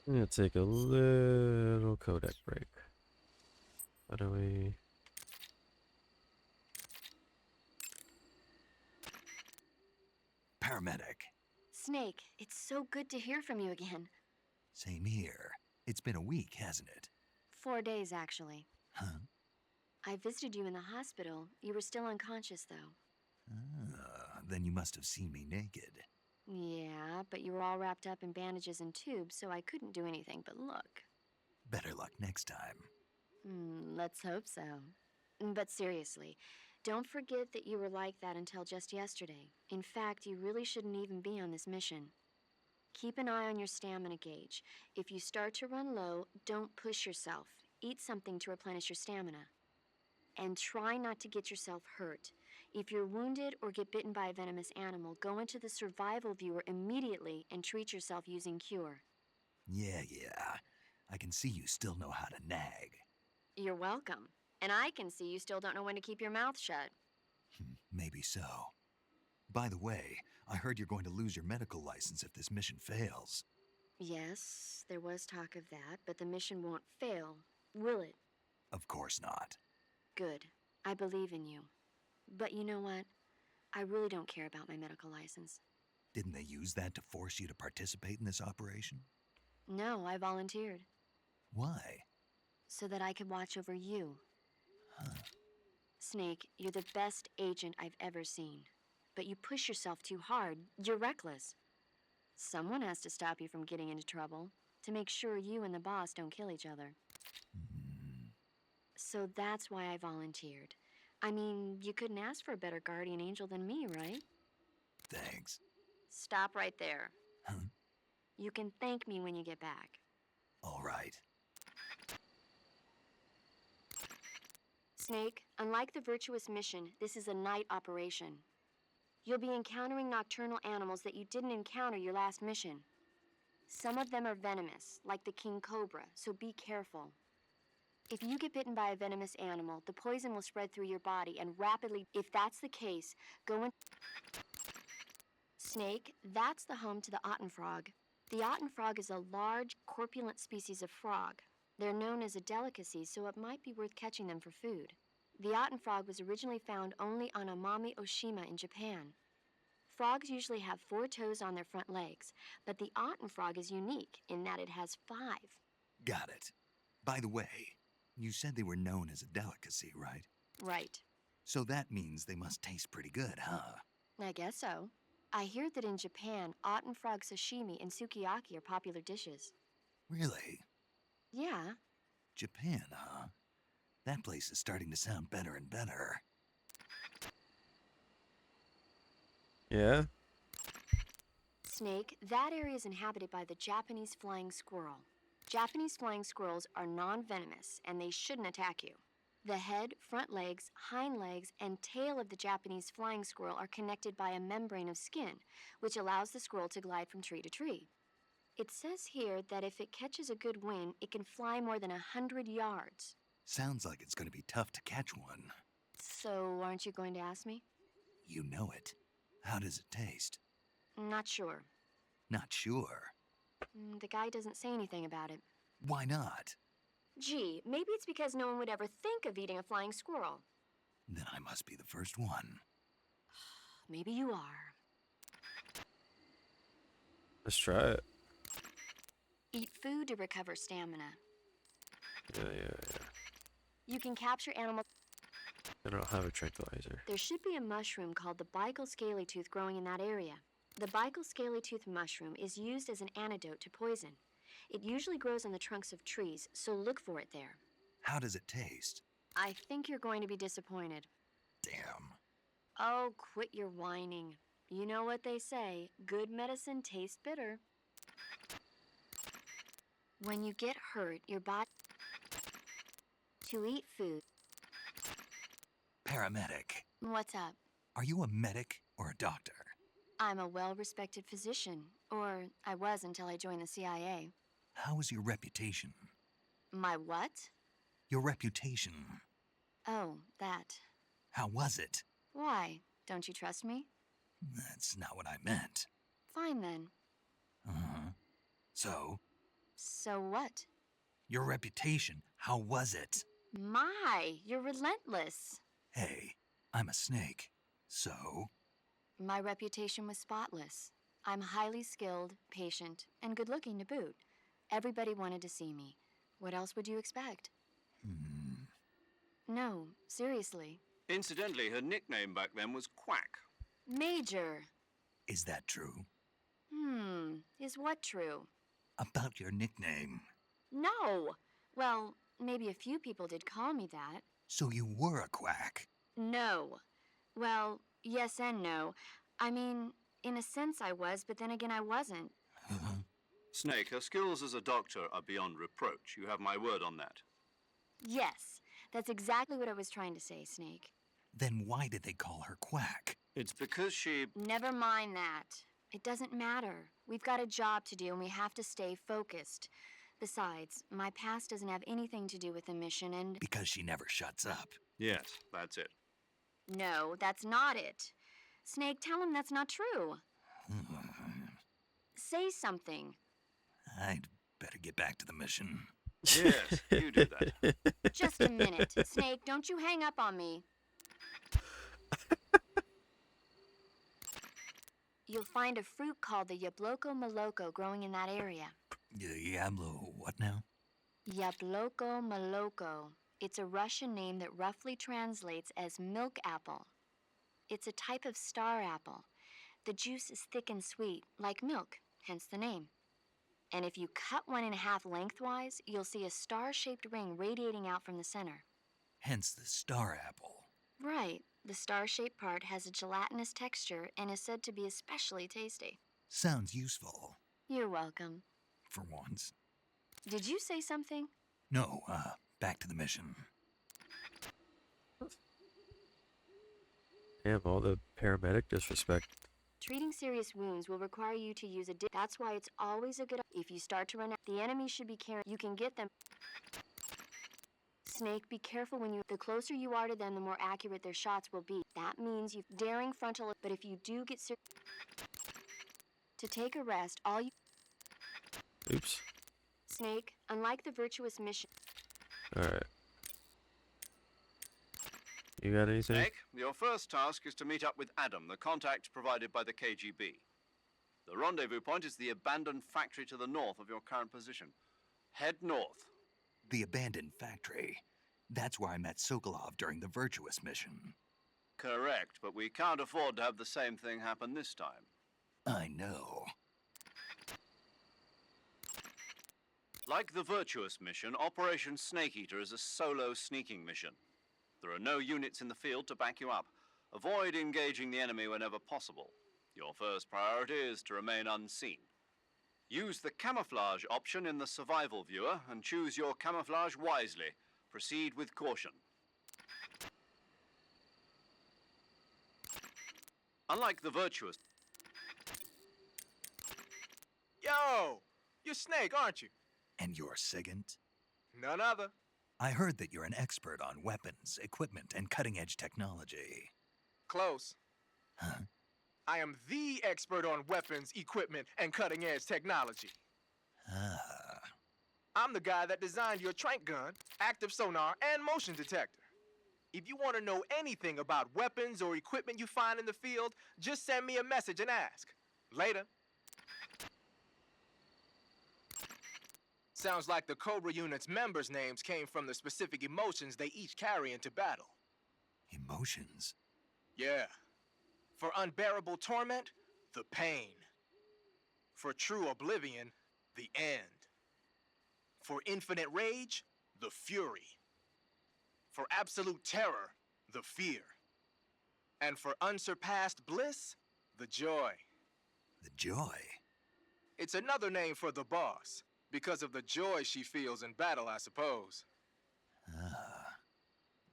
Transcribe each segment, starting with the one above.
I'm gonna take a little codec break. How do we... Paramedic. Snake, it's so good to hear from you again. Same here. It's been a week, hasn't it? 4 days, actually. Huh? I visited you in the hospital. You were still unconscious, though. Then you must have seen me naked. Yeah, but you were all wrapped up in bandages and tubes, so I couldn't do anything but look. Better luck next time. Let's hope so. But seriously, don't forget that you were like that until just yesterday. In fact, you really shouldn't even be on this mission. Keep an eye on your stamina gauge. If you start to run low, don't push yourself. Eat something to replenish your stamina. And try not to get yourself hurt. If you're wounded or get bitten by a venomous animal, go into the survival viewer immediately and treat yourself using Cure. Yeah. I can see you still know how to nag. You're welcome. And I can see you still don't know when to keep your mouth shut. Maybe so. By the way, I heard you're going to lose your medical license if this mission fails. Yes, there was talk of that, but the mission won't fail, will it? Of course not. Good. I believe in you. But you know what? I really don't care about my medical license. Didn't they use that to force you to participate in this operation? No, I volunteered. Why? So that I could watch over you. Huh. Snake, you're the best agent I've ever seen. But you push yourself too hard. You're reckless. Someone has to stop you from getting into trouble, to make sure you and the boss don't kill each other. So that's why I volunteered. I mean, you couldn't ask for a better guardian angel than me, right? Thanks. Stop right there. Huh? You can thank me when you get back. All right. Snake, unlike the Virtuous mission, this is a night operation. You'll be encountering nocturnal animals that you didn't encounter your last mission. Some of them are venomous, like the king cobra, so be careful. If you get bitten by a venomous animal, the poison will spread through your body and rapidly. If that's the case, go in. Snake, that's the home to the otten frog. The otten frog is a large, corpulent species of frog. They're known as a delicacy, so it might be worth catching them for food. The otten frog was originally found only on Amami Oshima in Japan. Frogs usually have 4 toes on their front legs, but the otten frog is unique in that it has 5. Got it. By the way, you said they were known as a delicacy, right? Right. So that means they must taste pretty good, huh? I guess so. I hear that in Japan, otten frog sashimi and sukiyaki are popular dishes. Really? Yeah. Japan, huh? That place is starting to sound better and better. Yeah? Snake, that area is inhabited by the Japanese flying squirrel. Japanese flying squirrels are non-venomous, and they shouldn't attack you. The head, front legs, hind legs, and tail of the Japanese flying squirrel are connected by a membrane of skin, which allows the squirrel to glide from tree to tree. It says here that if it catches a good wind, it can fly more than 100 yards. Sounds like it's going to be tough to catch one. So, aren't you going to ask me? You know it. How does it taste? Not sure. Not sure. The guy doesn't say anything about it. Why not? Gee, maybe it's because no one would ever think of eating a flying squirrel. Then I must be the first one. Maybe you are. Let's try it. Eat food to recover stamina. Yeah. You can capture animals. I don't have a tranquilizer. There should be a mushroom called the Bicol scaly tooth growing in that area. The Bicol scaly tooth mushroom is used as an antidote to poison. It usually grows on the trunks of trees, so look for it there. How does it taste? I think you're going to be disappointed. Damn. Oh, quit your whining. You know what they say, good medicine tastes bitter. When you get hurt, your body to eat food. Paramedic. What's up? Are you a medic or a doctor? I'm a well-respected physician, or I was until I joined the CIA. How is your reputation? My what? Your reputation. Oh, that. How was it? Why? Don't you trust me? That's not what I meant. Fine then. Uh-huh. So? So what? Your reputation, how was it? My, you're relentless. Hey, I'm a snake. So? My reputation was spotless. I'm highly skilled, patient, and good looking to boot. Everybody wanted to see me. What else would you expect? No, seriously. Incidentally, her nickname back then was Quack. Major. Is that true? Is what true? About your nickname. No. Well, maybe a few people did call me that. So you were a quack. No. Well, yes and no. I mean, in a sense I was, but then again I wasn't. Snake, her skills as a doctor are beyond reproach. You have my word on that. Yes, that's exactly what I was trying to say, Snake. Then why did they call her quack? It's because she... Never mind that. It doesn't matter. We've got a job to do and we have to stay focused. Besides, my past doesn't have anything to do with the mission and... Because she never shuts up. Yes, that's it. No, that's not it. Snake, tell him that's not true. Say something. I'd better get back to the mission. Yes, you do that. Just a minute. Snake, don't you hang up on me. You'll find a fruit called the Yabloko Maloko growing in that area. Diablo, what now? Yabloko Maloko. It's a Russian name that roughly translates as milk apple. It's a type of star apple. The juice is thick and sweet, like milk, hence the name. And if you cut one in half lengthwise, you'll see a star-shaped ring radiating out from the center. Hence the star apple. Right. The star-shaped part has a gelatinous texture and is said to be especially tasty. Sounds useful. You're welcome. For once. Did you say something? No, back to the mission. Damn, all the paramedic disrespect. Treating serious wounds will require you to use a That's why it's always a good... If you start to run out, the enemy should be carrying... You can get them... Snake, be careful when you... The closer you are to them, the more accurate their shots will be. That means you... Daring frontal... But if you do get... To take a rest, all you... Oops. Snake, unlike the virtuous mission... Alright. You got anything? Snake, your first task is to meet up with Adam, the contact provided by the KGB. The rendezvous point is the abandoned factory to the north of your current position. Head north. The abandoned factory. That's where I met Sokolov during the Virtuous mission. Correct, but we can't afford to have the same thing happen this time. I know. Like the Virtuous mission, Operation Snake Eater is a solo sneaking mission. There are no units in the field to back you up. Avoid engaging the enemy whenever possible. Your first priority is to remain unseen. Use the camouflage option in the survival viewer and choose your camouflage wisely. Proceed with caution. Unlike the Virtuous... Yo! You're Snake, aren't you? And you're Sigint? None other. I heard that you're an expert on weapons, equipment, and cutting-edge technology. Close. Huh? I am the expert on weapons, equipment, and cutting-edge technology. Ah. I'm the guy that designed your trank gun, active sonar, and motion detector. If you want to know anything about weapons or equipment you find in the field, just send me a message and ask. Later. Sounds like the Cobra unit's members' names came from the specific emotions they each carry into battle. Emotions? Yeah. For unbearable torment, the pain. For true oblivion, the end. For infinite rage, the fury. For absolute terror, the fear. And for unsurpassed bliss, the joy. The joy? It's another name for the boss, because of the joy she feels in battle, I suppose. Ah.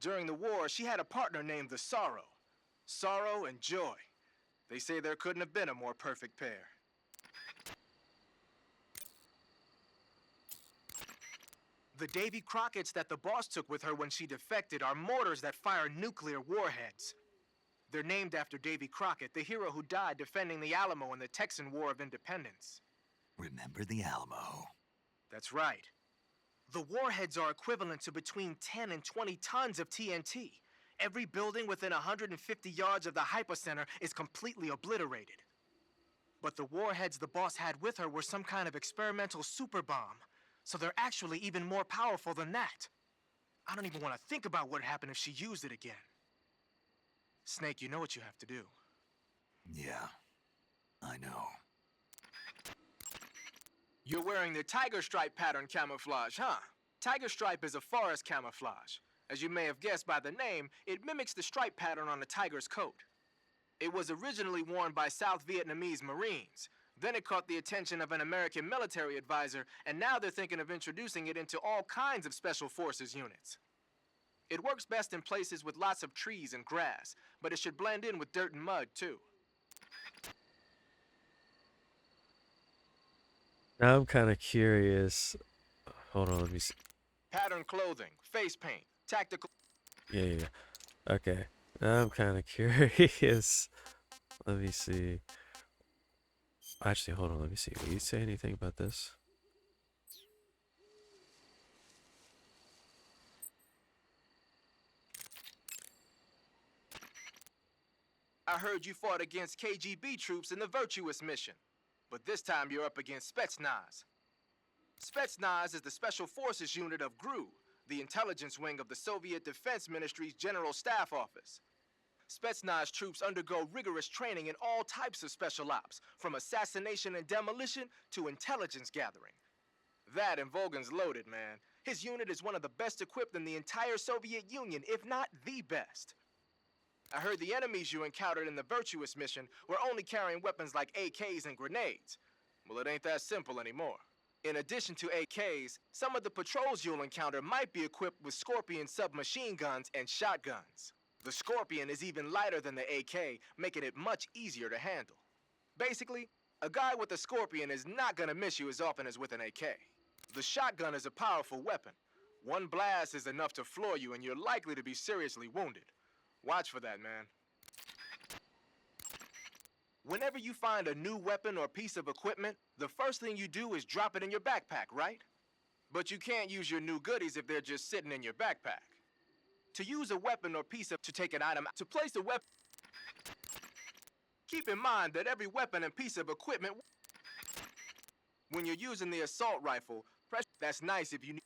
During the war, she had a partner named the Sorrow. Sorrow and joy. They say there couldn't have been a more perfect pair. The Davy Crockett's that the boss took with her when she defected are mortars that fire nuclear warheads. They're named after Davy Crockett, the hero who died defending the Alamo in the Texan War of Independence. Remember the Alamo. That's right. The warheads are equivalent to between 10 and 20 tons of TNT. Every building within 150 yards of the hypocenter is completely obliterated. But the warheads the boss had with her were some kind of experimental super bomb, so they're actually even more powerful than that. I don't even want to think about what happened if she used it again. Snake, you know what you have to do. Yeah, I know. You're wearing the tiger stripe pattern camouflage, huh? Tiger stripe is a forest camouflage. As you may have guessed by the name, it mimics the stripe pattern on a tiger's coat. It was originally worn by South Vietnamese Marines. Then it caught the attention of an American military advisor, and now they're thinking of introducing it into all kinds of special forces units. It works best in places with lots of trees and grass, but it should blend in with dirt and mud, too. Now I'm kind of curious. Hold on, let me see. Pattern clothing, face paint, tactical... Yeah. Okay. Now I'm kind of curious. Let me see. Actually, hold on. Let me see. Will you say anything about this? I heard you fought against KGB troops in the Virtuous mission. But this time you're up against Spetsnaz. Spetsnaz is the Special Forces unit of GRU, the intelligence wing of the Soviet Defense Ministry's General Staff Office. Spetsnaz troops undergo rigorous training in all types of special ops, from assassination and demolition to intelligence gathering. That and Volgan's loaded, man. His unit is one of the best equipped in the entire Soviet Union, if not the best. I heard the enemies you encountered in the Virtuous mission were only carrying weapons like AKs and grenades. Well, it ain't that simple anymore. In addition to AKs, some of the patrols you'll encounter might be equipped with Scorpion submachine guns and shotguns. The Scorpion is even lighter than the AK, making it much easier to handle. Basically, a guy with a Scorpion is not gonna miss you as often as with an AK. The shotgun is a powerful weapon. One blast is enough to floor you, and you're likely to be seriously wounded. Watch for that, man. Whenever you find a new weapon or piece of equipment, the first thing you do is drop it in your backpack, right? But you can't use your new goodies if they're just sitting in your backpack. To use a weapon or to take an item, to place a weapon, keep in mind that every weapon and piece of equipment, when you're using the assault rifle, that's nice if you need.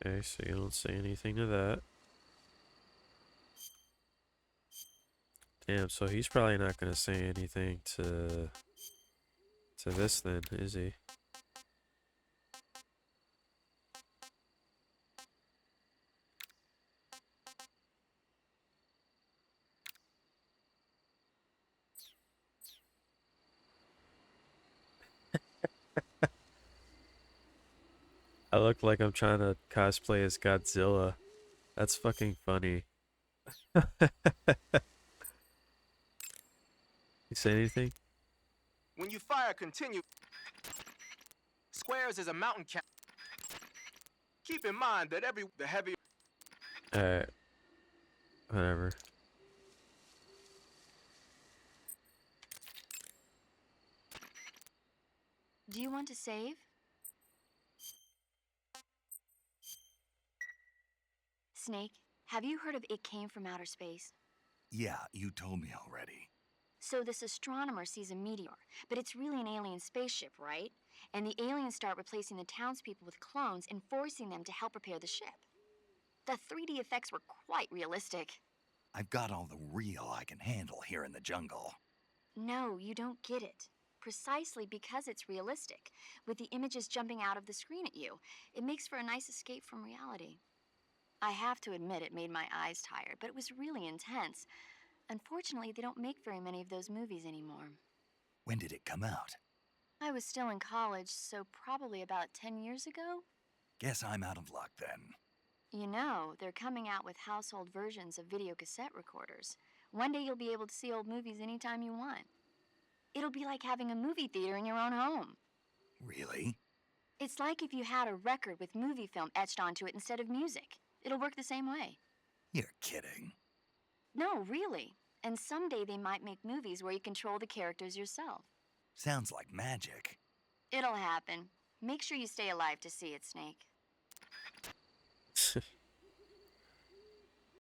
Okay, so you don't say anything to that. Damn, so he's probably not gonna say anything to this then, is he? I look like I'm trying to cosplay as Godzilla. That's fucking funny. You say anything? When you fire, continue. Squares is a mountain cap. Keep in mind that the heavy. Alright. Whatever. Do you want to save? Snake, have you heard of It Came from Outer Space? Yeah, you told me already. So this astronomer sees a meteor, but it's really an alien spaceship, right? And the aliens start replacing the townspeople with clones and forcing them to help repair the ship. The 3D effects were quite realistic. I've got all the real I can handle here in the jungle. No, you don't get it. Precisely because it's realistic, with the images jumping out of the screen at you, it makes for a nice escape from reality. I have to admit it made my eyes tired, but it was really intense. Unfortunately, they don't make very many of those movies anymore. When did it come out? I was still in college, so probably about 10 years ago. Guess I'm out of luck then. You know, they're coming out with household versions of video cassette recorders. One day you'll be able to see old movies anytime you want. It'll be like having a movie theater in your own home. Really? It's like if you had a record with movie film etched onto it instead of music. It'll work the same way. You're kidding. No, really. And someday they might make movies where you control the characters yourself. Sounds like magic. It'll happen. Make sure you stay alive to see it, Snake.